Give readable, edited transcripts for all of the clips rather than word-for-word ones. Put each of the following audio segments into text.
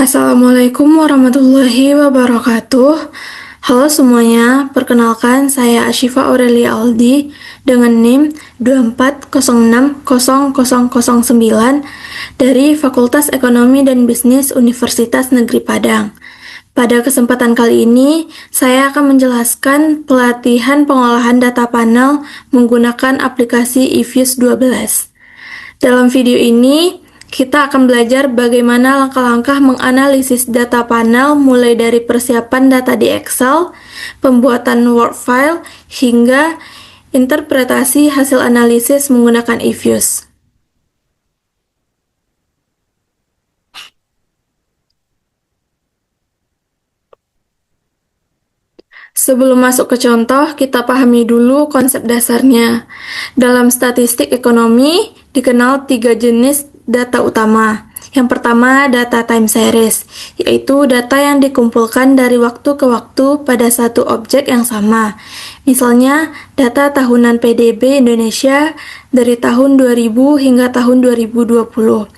Assalamualaikum warahmatullahi wabarakatuh. Halo semuanya, perkenalkan saya Ashifa Aurelia Aldi dengan NIM 24060009 dari Fakultas Ekonomi dan Bisnis Universitas Negeri Padang. Pada kesempatan kali ini, saya akan menjelaskan pelatihan pengolahan data panel menggunakan aplikasi eViews 12. Dalam video ini, kita akan belajar bagaimana langkah-langkah menganalisis data panel mulai dari persiapan data di Excel, pembuatan Word file, hingga interpretasi hasil analisis menggunakan eViews. Sebelum masuk ke contoh, kita pahami dulu konsep dasarnya. Dalam statistik ekonomi, dikenal 3 jenis data utama. Yang pertama, data time series, yaitu data yang dikumpulkan dari waktu ke waktu pada satu objek yang sama. Misalnya, data tahunan PDB Indonesia dari tahun 2000 hingga tahun 2020.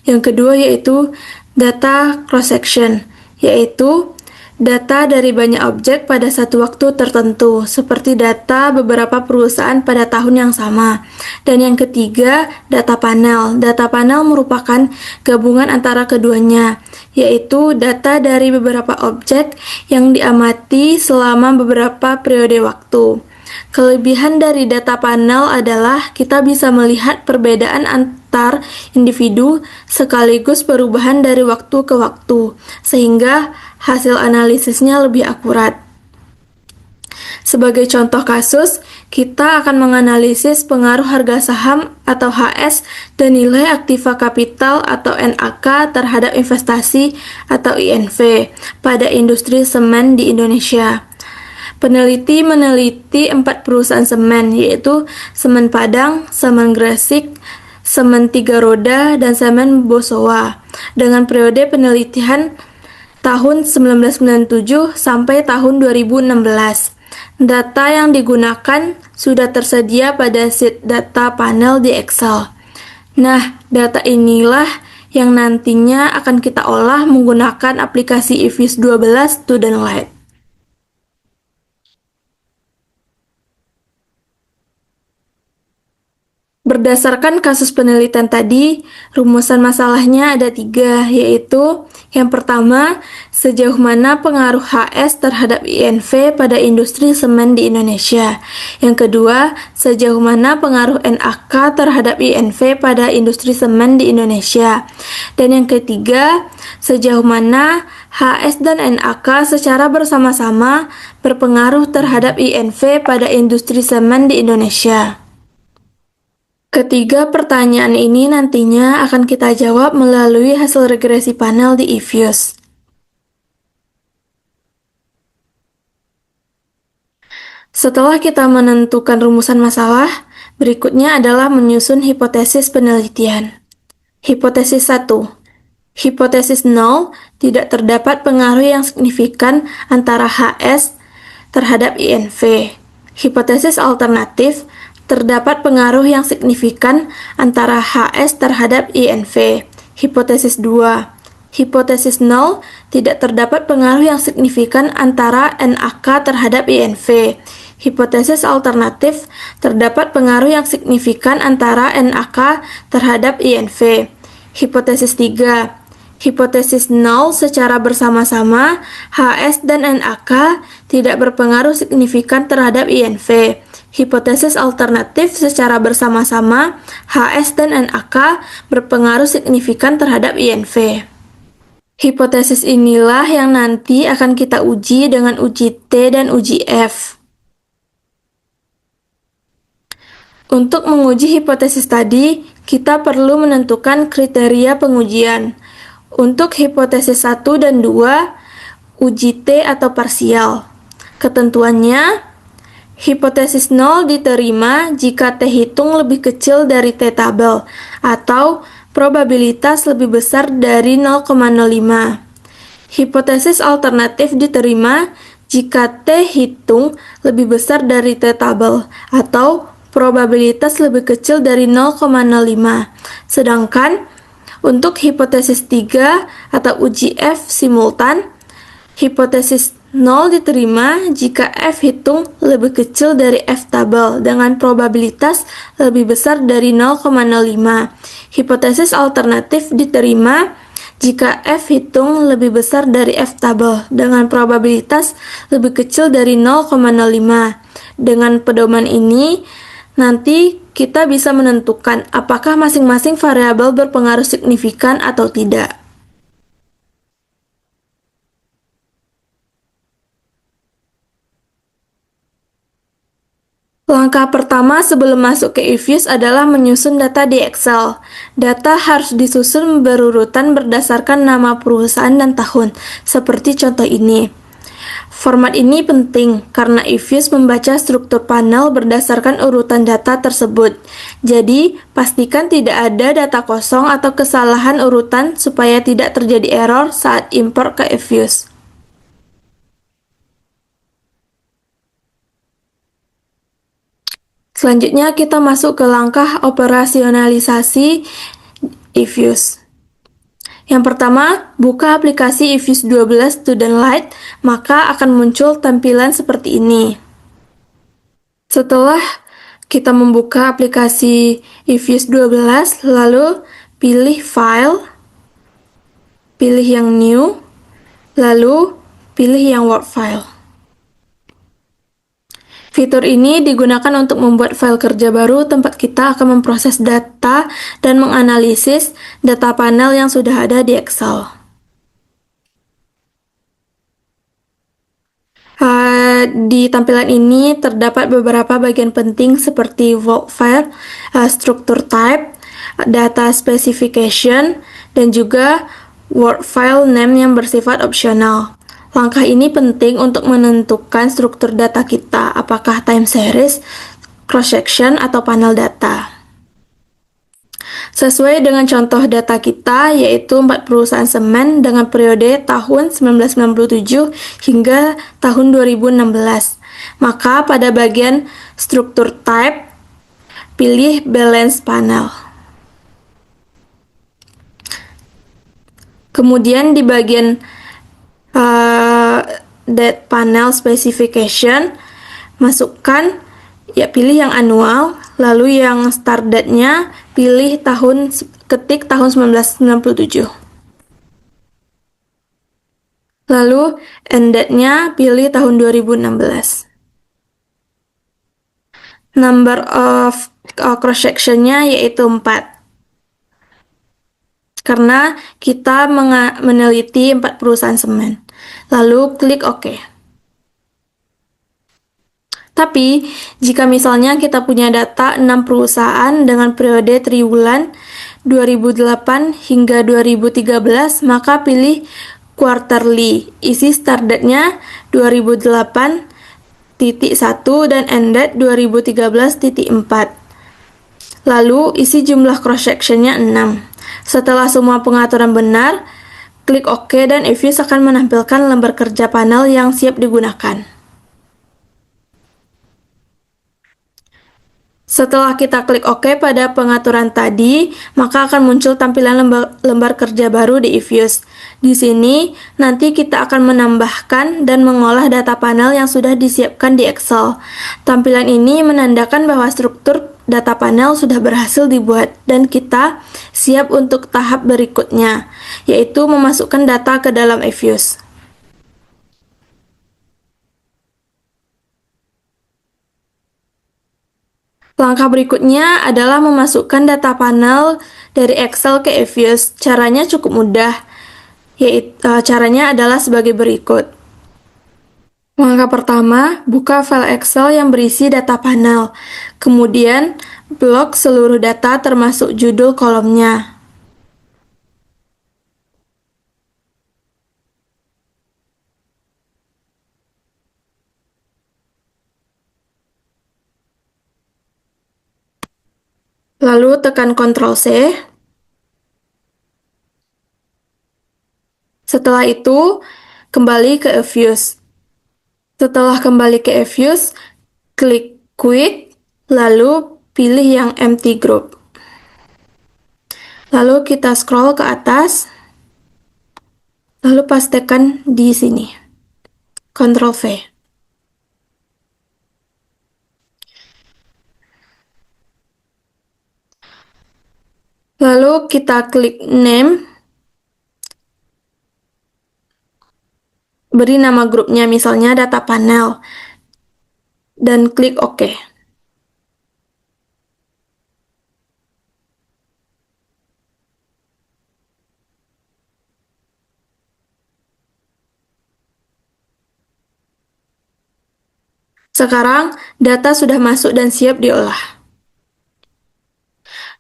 Yang kedua yaitu data cross-section, yaitu data dari banyak objek pada satu waktu tertentu, seperti data beberapa perusahaan pada tahun yang sama. Dan yang ketiga, data panel. Data panel merupakan gabungan antara keduanya, yaitu data dari beberapa objek yang diamati selama beberapa periode waktu. Kelebihan dari data panel adalah kita bisa melihat perbedaan antar individu sekaligus perubahan dari waktu ke waktu, sehingga hasil analisisnya lebih akurat. Sebagai contoh kasus, kita akan menganalisis pengaruh harga saham atau HS dan nilai aktiva kapital atau NAK terhadap investasi atau INV pada industri semen di Indonesia. Peneliti meneliti 4 perusahaan semen, yaitu Semen Padang, Semen Gresik, Semen Tiga Roda, dan Semen Bosowa, dengan periode penelitian tahun 1997 sampai tahun 2016. Data yang digunakan sudah tersedia pada sheet data panel di Excel. Nah, data inilah yang nantinya akan kita olah menggunakan aplikasi eViews 12 Student Lite. Berdasarkan kasus penelitian tadi, rumusan masalahnya ada 3, yaitu yang pertama, sejauh mana pengaruh HS terhadap INV pada industri semen di Indonesia. Yang kedua, sejauh mana pengaruh NAK terhadap INV pada industri semen di Indonesia. Dan yang ketiga, sejauh mana HS dan NAK secara bersama-sama berpengaruh terhadap INV pada industri semen di Indonesia. Ketiga pertanyaan ini nantinya akan kita jawab melalui hasil regresi panel di eViews. Setelah kita menentukan rumusan masalah, berikutnya adalah menyusun hipotesis penelitian. Hipotesis 1. Hipotesis 0, tidak terdapat pengaruh yang signifikan antara HS terhadap INV. Hipotesis alternatif, terdapat pengaruh yang signifikan antara HS terhadap INV. Hipotesis 2. Hipotesis 0, tidak terdapat pengaruh yang signifikan antara NAK terhadap INV. Hipotesis alternatif, terdapat pengaruh yang signifikan antara NAK terhadap INV. Hipotesis 3. Hipotesis 0 secara bersama-sama, HS dan NAK tidak berpengaruh signifikan terhadap INV. Hipotesis alternatif secara bersama-sama, HS dan NAK berpengaruh signifikan terhadap INV. Hipotesis inilah yang nanti akan kita uji dengan uji T dan uji F. Untuk menguji hipotesis tadi, kita perlu menentukan kriteria pengujian. Untuk hipotesis 1 dan 2, uji T atau parsial. Ketentuannya, hipotesis 0 diterima jika T hitung lebih kecil dari T tabel, atau probabilitas lebih besar dari 0,05. Hipotesis alternatif diterima jika T hitung lebih besar dari T tabel, atau probabilitas lebih kecil dari 0,05. Sedangkan Untuk hipotesis 3 atau uji F simultan, hipotesis 0 diterima jika F hitung lebih kecil dari F tabel dengan probabilitas lebih besar dari 0,05. Hipotesis alternatif diterima jika F hitung lebih besar dari F tabel dengan probabilitas lebih kecil dari 0,05. Dengan pedoman ini, nanti kita bisa menentukan apakah masing-masing variabel berpengaruh signifikan atau tidak. Langkah pertama sebelum masuk ke eViews adalah menyusun data di Excel. Data harus disusun berurutan berdasarkan nama perusahaan dan tahun, seperti contoh ini. Format ini penting karena eViews membaca struktur panel berdasarkan urutan data tersebut. Jadi, pastikan tidak ada data kosong atau kesalahan urutan supaya tidak terjadi error saat import ke eViews. Selanjutnya kita masuk ke langkah operasionalisasi eViews. Yang pertama, buka aplikasi eViews 12 Student Lite, maka akan muncul tampilan seperti ini. Setelah kita membuka aplikasi eViews 12, lalu pilih File, pilih yang New, lalu pilih yang Word File. Fitur ini digunakan untuk membuat file kerja baru tempat kita akan memproses data dan menganalisis data panel yang sudah ada di Excel. Di tampilan ini terdapat beberapa bagian penting seperti work file, structure type, data specification, dan juga word file name yang bersifat opsional. Langkah ini penting untuk menentukan struktur data kita, apakah time series, cross-section, atau panel data. Sesuai dengan contoh data kita, yaitu 4 perusahaan semen dengan periode tahun 1997 hingga tahun 2016. Maka pada bagian struktur type, pilih balance panel. Kemudian di bagian date panel specification, masukkan, pilih yang annual, lalu yang start date-nya pilih ketik tahun 1997. Lalu end date-nya pilih tahun 2016. Number of cross-section-nya yaitu 4. Karena kita meneliti 4 perusahaan semen. Lalu klik OK. Tapi, jika misalnya kita punya data 6 perusahaan dengan periode triwulan 2008 hingga 2013, maka pilih quarterly. Isi start date-nya 2008.1 dan end date 2013.4. Lalu, isi jumlah cross-section-nya 6. Setelah semua pengaturan benar, klik OK dan eViews akan menampilkan lembar kerja panel yang siap digunakan. Setelah kita klik OK pada pengaturan tadi, maka akan muncul tampilan lembar kerja baru di eViews. Di sini, nanti kita akan menambahkan dan mengolah data panel yang sudah disiapkan di Excel. Tampilan ini menandakan bahwa struktur data panel sudah berhasil dibuat dan kita siap untuk tahap berikutnya, yaitu memasukkan data ke dalam eViews. Langkah berikutnya adalah memasukkan data panel dari Excel ke eViews. Caranya cukup mudah, yaitu caranya adalah sebagai berikut. Langkah pertama, buka file Excel yang berisi data panel. Kemudian, blok seluruh data termasuk judul kolomnya. Lalu tekan Ctrl+C. Setelah itu, kembali ke eViews. Setelah kembali ke eViews, klik Quit, lalu pilih yang Empty Group. Lalu kita scroll ke atas, lalu pastekan di sini. Ctrl V. Lalu kita klik name, beri nama grupnya misalnya data panel, dan klik OK. Sekarang, data sudah masuk dan siap diolah.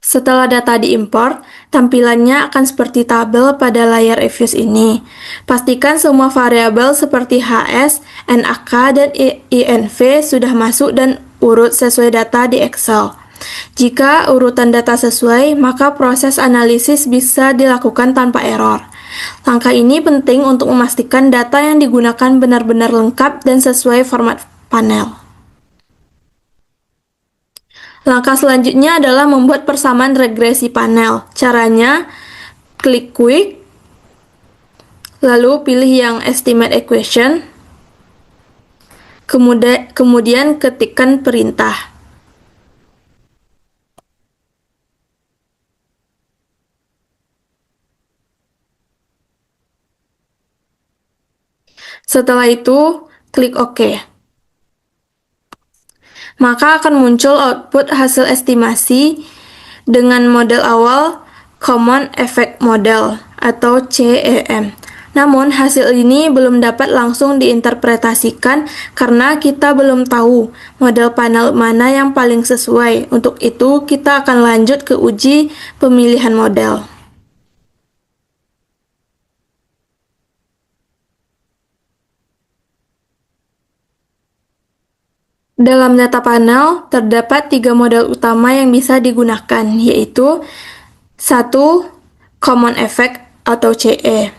Setelah data diimpor, tampilannya akan seperti tabel pada layar eViews ini. Pastikan semua variabel seperti HS, NAK, dan INV sudah masuk dan urut sesuai data di Excel. Jika urutan data sesuai, maka proses analisis bisa dilakukan tanpa error. Langkah ini penting untuk memastikan data yang digunakan benar-benar lengkap dan sesuai format panel. Langkah selanjutnya adalah membuat persamaan regresi panel. Caranya, klik Quick, lalu pilih yang Estimate Equation, kemudian ketikkan perintah. Setelah itu, klik OK. Maka akan muncul output hasil estimasi dengan model awal Common Effect Model atau CEM. Namun, hasil ini belum dapat langsung diinterpretasikan karena kita belum tahu model panel mana yang paling sesuai. Untuk itu, kita akan lanjut ke uji pemilihan model. Dalam data panel, terdapat 3 model utama yang bisa digunakan, yaitu 1. Common Effect atau CE.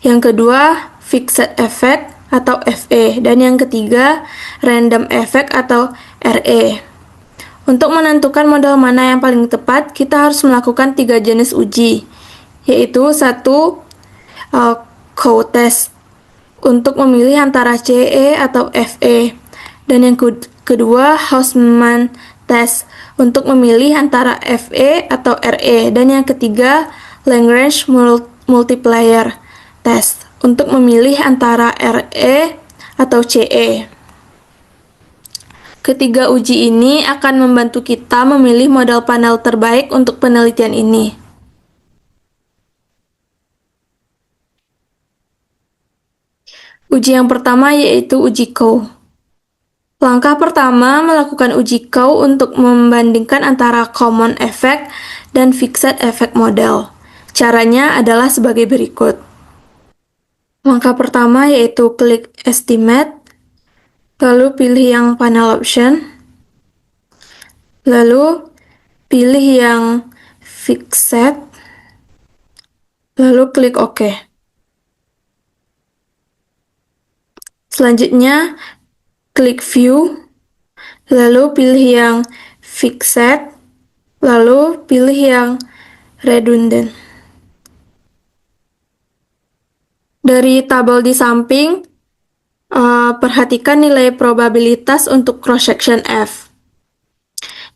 Yang kedua, Fixed Effect atau FE. Dan yang ketiga, Random Effect atau RE. Untuk menentukan model mana yang paling tepat, kita harus melakukan 3 jenis uji, yaitu 1. Co-test untuk memilih antara CE atau FE. Dan yang kedua, Hausman test untuk memilih antara FE atau RE. Dan yang ketiga, Lagrange multiplier test untuk memilih antara RE atau CE. Ketiga uji ini akan membantu kita memilih model panel terbaik untuk penelitian ini. Uji yang pertama yaitu uji Coe. Langkah pertama, melakukan uji Coe untuk membandingkan antara Common Effect dan Fixed Effect model. Caranya adalah sebagai berikut. Langkah pertama yaitu klik Estimate, lalu pilih yang Panel Option, lalu pilih yang Fixed, lalu klik OK. Selanjutnya, klik View, lalu pilih yang Fixed, lalu pilih yang Redundant. Dari tabel di samping, perhatikan nilai probabilitas untuk cross-section F.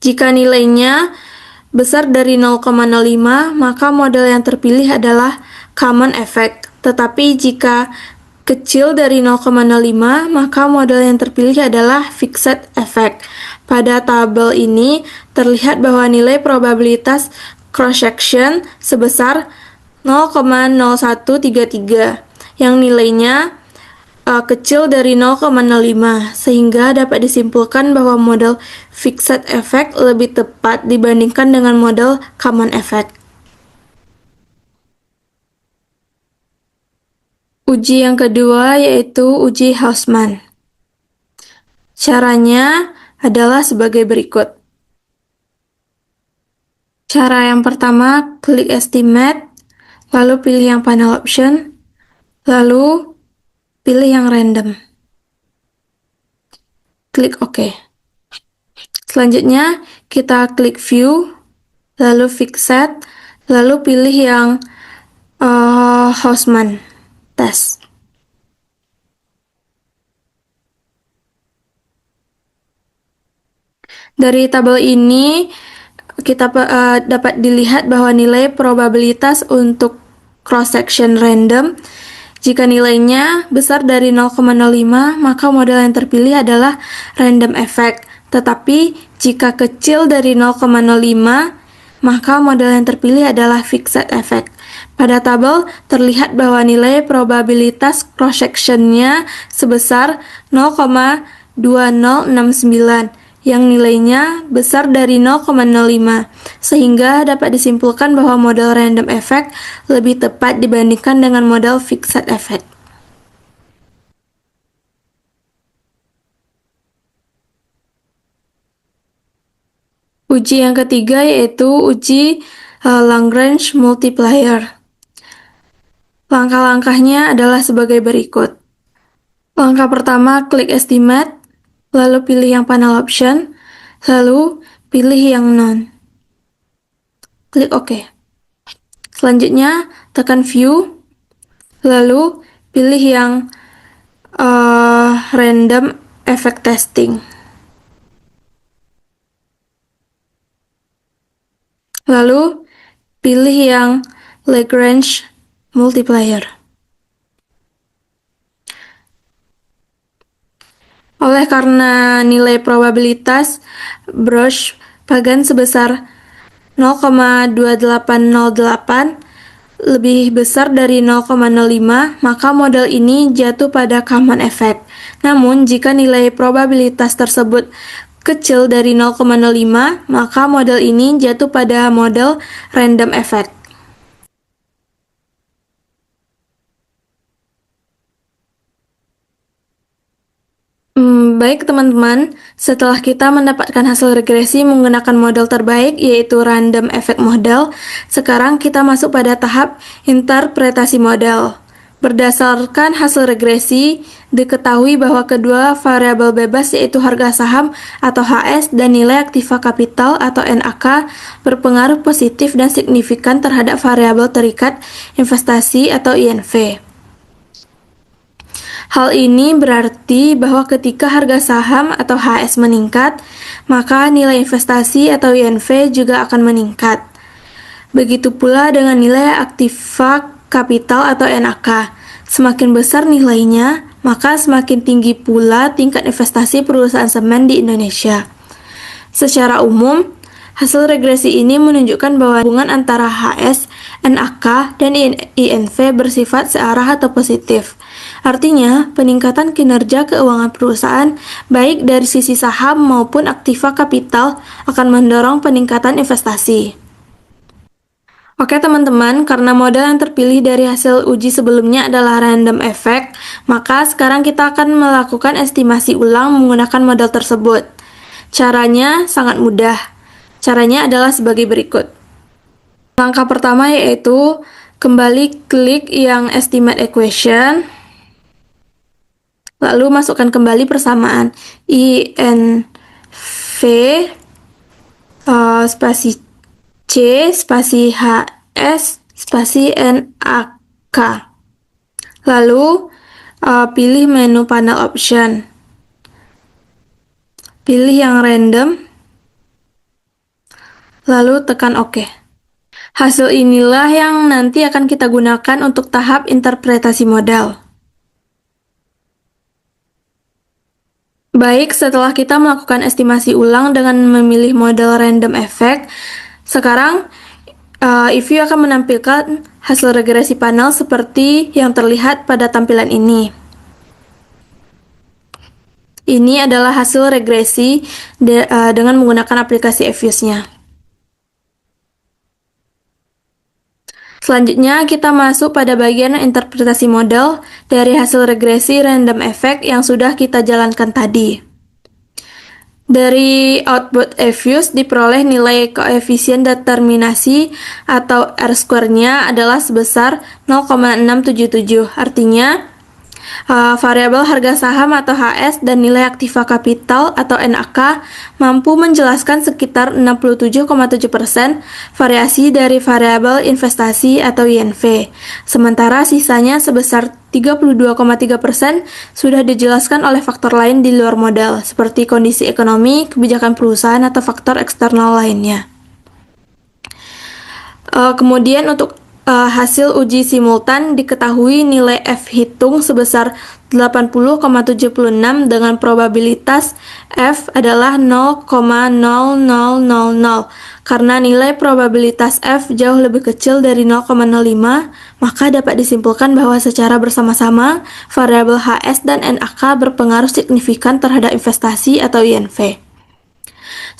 Jika nilainya besar dari 0,05, maka model yang terpilih adalah Common Effect. Tetapi jika kecil dari 0,05, maka model yang terpilih adalah Fixed Effect. Pada tabel ini terlihat bahwa nilai probabilitas cross-section sebesar 0,0133 yang nilainya kecil dari 0,05, sehingga dapat disimpulkan bahwa model Fixed Effect lebih tepat dibandingkan dengan model Common Effect. Uji yang kedua yaitu uji Hausman. Caranya adalah sebagai berikut. Cara yang pertama, klik Estimate, lalu pilih yang Panel Option, lalu pilih yang Random. Klik OK. Selanjutnya, kita klik View, lalu Fixed, lalu pilih yang Hausmann test. Dari tabel ini kita dapat dilihat bahwa nilai probabilitas untuk cross section random jika nilainya besar dari 0,05 maka model yang terpilih adalah random effect. Tetapi jika kecil dari 0,05 maka model yang terpilih adalah fixed effect. Pada tabel terlihat bahwa nilai probabilitas cross sectionnya sebesar 0,2069 yang nilainya besar dari 0,05, sehingga dapat disimpulkan bahwa model random effect lebih tepat dibandingkan dengan model fixed effect. Uji yang ketiga yaitu uji Lagrange multiplier. Langkah-langkahnya adalah sebagai berikut. Langkah pertama, klik estimate, lalu pilih yang panel option, lalu pilih yang none. Klik OK. Selanjutnya, tekan view, lalu pilih yang random effect testing. Lalu, pilih yang Lagrange multiplier. Oleh karena nilai probabilitas Brush Pagan sebesar 0,2808 lebih besar dari 0,05, maka model ini jatuh pada common effect. Namun, jika nilai probabilitas tersebut kecil dari 0,05, maka model ini jatuh pada model random effect. Baik teman-teman, setelah kita mendapatkan hasil regresi menggunakan model terbaik yaitu random effect model, sekarang kita masuk pada tahap interpretasi model. Berdasarkan hasil regresi, diketahui bahwa kedua variabel bebas yaitu harga saham atau HS dan nilai aktiva kapital atau NAK berpengaruh positif dan signifikan terhadap variabel terikat investasi atau INV. Hal ini berarti bahwa ketika harga saham atau HS meningkat, maka nilai investasi atau INV juga akan meningkat. Begitu pula dengan nilai aktiva kapital atau NAK. Semakin besar nilainya, maka semakin tinggi pula tingkat investasi perusahaan semen di Indonesia. Secara umum, hasil regresi ini menunjukkan bahwa hubungan antara HS, NAK, dan INV bersifat searah atau positif. Artinya, peningkatan kinerja keuangan perusahaan, baik dari sisi saham maupun aktiva kapital, akan mendorong peningkatan investasi. Oke teman-teman, karena model yang terpilih dari hasil uji sebelumnya adalah random effect, maka sekarang kita akan melakukan estimasi ulang menggunakan model tersebut. Caranya sangat mudah. Caranya adalah sebagai berikut. Langkah pertama yaitu kembali klik yang estimate equation, lalu masukkan kembali persamaan INV spasi C spasi HS spasi NAK. Lalu pilih menu panel option. Pilih yang random, lalu tekan OK. Hasil inilah yang nanti akan kita gunakan untuk tahap interpretasi model. Baik, setelah kita melakukan estimasi ulang dengan memilih model random effect, sekarang EView akan menampilkan hasil regresi panel seperti yang terlihat pada tampilan ini. Ini adalah hasil regresi dengan menggunakan aplikasi EViews-nya. Selanjutnya, kita masuk pada bagian interpretasi model dari hasil regresi random effect yang sudah kita jalankan tadi. Dari output EViews diperoleh nilai koefisien determinasi atau R-square-nya adalah sebesar 0,677. Artinya, Variabel harga saham atau HS dan nilai aktiva kapital atau NAK mampu menjelaskan sekitar 67,7% variasi dari variabel investasi atau INV, sementara sisanya sebesar 32,3% sudah dijelaskan oleh faktor lain di luar modal, seperti kondisi ekonomi, kebijakan perusahaan, atau faktor eksternal lainnya. Kemudian untuk hasil uji simultan diketahui nilai F hitung sebesar 80,76 dengan probabilitas F adalah 0,0000. Karena nilai probabilitas F jauh lebih kecil dari 0,05, maka dapat disimpulkan bahwa secara bersama-sama variabel HS dan NAK berpengaruh signifikan terhadap investasi atau INV.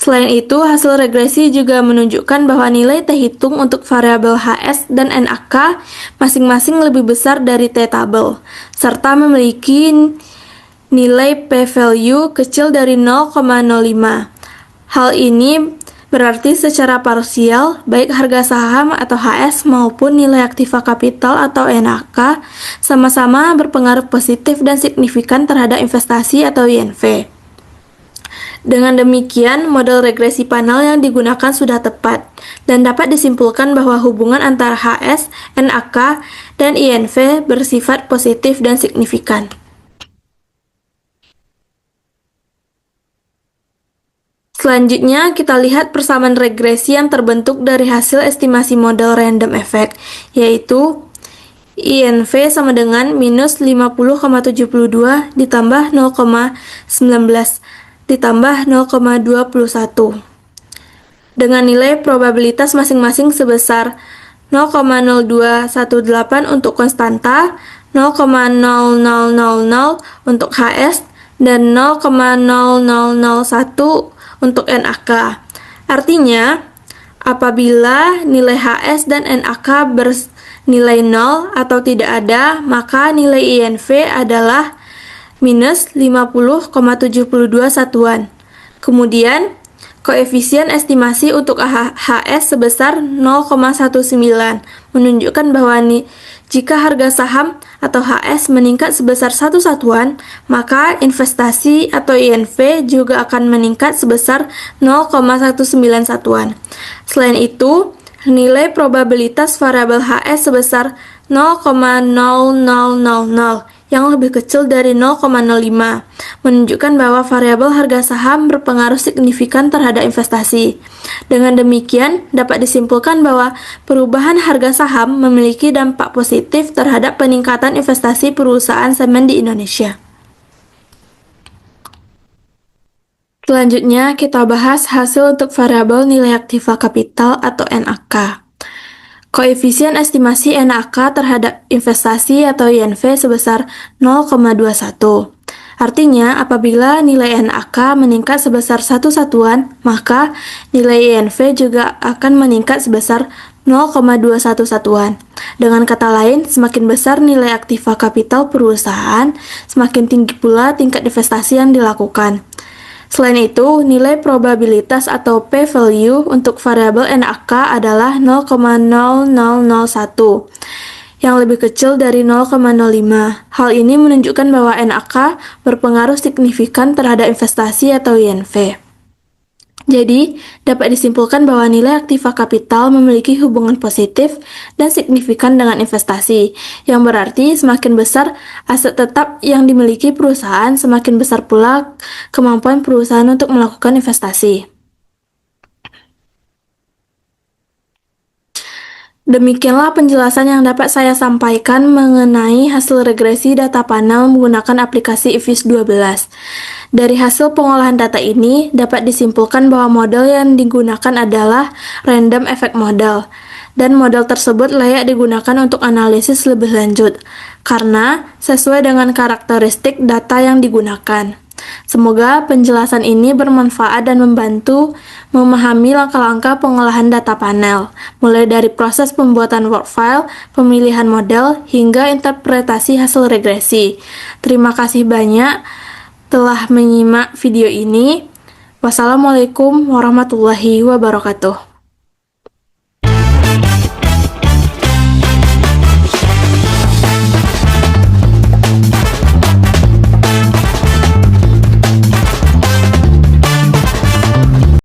Selain itu, hasil regresi juga menunjukkan bahwa nilai T hitung untuk variabel HS dan NAK masing-masing lebih besar dari T tabel, serta memiliki nilai p-value kecil dari 0,05. Hal ini berarti secara parsial, baik harga saham atau HS maupun nilai aktiva kapital atau NAK sama-sama berpengaruh positif dan signifikan terhadap investasi atau INV. Dengan demikian, model regresi panel yang digunakan sudah tepat, dan dapat disimpulkan bahwa hubungan antara HS, NAK, dan INV bersifat positif dan signifikan. Selanjutnya, kita lihat persamaan regresi yang terbentuk dari hasil estimasi model random effect, yaitu INV sama dengan minus 50,72 ditambah 0,19 ditambah 0,21 dengan nilai probabilitas masing-masing sebesar 0,0218 untuk konstanta, 0,0000 untuk HS, dan 0,0001 untuk NAK. Artinya, apabila nilai HS dan NAK bernilai 0 atau tidak ada, maka nilai INV adalah minus 50,72 satuan. Kemudian, koefisien estimasi untuk HS sebesar 0,19, menunjukkan bahwa jika harga saham atau HS meningkat sebesar 1 satuan, maka investasi atau INV juga akan meningkat sebesar 0,19 satuan. Selain itu, nilai probabilitas variabel HS sebesar 0,0000 yang lebih kecil dari 0,05, menunjukkan bahwa variabel harga saham berpengaruh signifikan terhadap investasi. Dengan demikian, dapat disimpulkan bahwa perubahan harga saham memiliki dampak positif terhadap peningkatan investasi perusahaan semen di Indonesia. Selanjutnya, kita bahas hasil untuk variabel nilai aktiva kapital atau NAK. Koefisien estimasi NAK terhadap investasi atau INV sebesar 0,21. Artinya, apabila nilai NAK meningkat sebesar 1 satuan, maka nilai INV juga akan meningkat sebesar 0,21 satuan. Dengan kata lain, semakin besar nilai aktiva kapital perusahaan, semakin tinggi pula tingkat investasi yang dilakukan. Selain itu, nilai probabilitas atau p-value untuk variabel NAK adalah 0,0001, yang lebih kecil dari 0,05. Hal ini menunjukkan bahwa NAK berpengaruh signifikan terhadap investasi atau INV. Jadi, dapat disimpulkan bahwa nilai aktiva kapital memiliki hubungan positif dan signifikan dengan investasi, yang berarti semakin besar aset tetap yang dimiliki perusahaan, semakin besar pula kemampuan perusahaan untuk melakukan investasi. Demikianlah penjelasan yang dapat saya sampaikan mengenai hasil regresi data panel menggunakan aplikasi IFIS 12. Dari hasil pengolahan data ini, dapat disimpulkan bahwa model yang digunakan adalah random effect model, dan model tersebut layak digunakan untuk analisis lebih lanjut, karena sesuai dengan karakteristik data yang digunakan. Semoga penjelasan ini bermanfaat dan membantu memahami langkah-langkah pengolahan data panel, mulai dari proses pembuatan workfile, pemilihan model, hingga interpretasi hasil regresi. Terima kasih banyak telah menyimak video ini. Wassalamualaikum warahmatullahi wabarakatuh.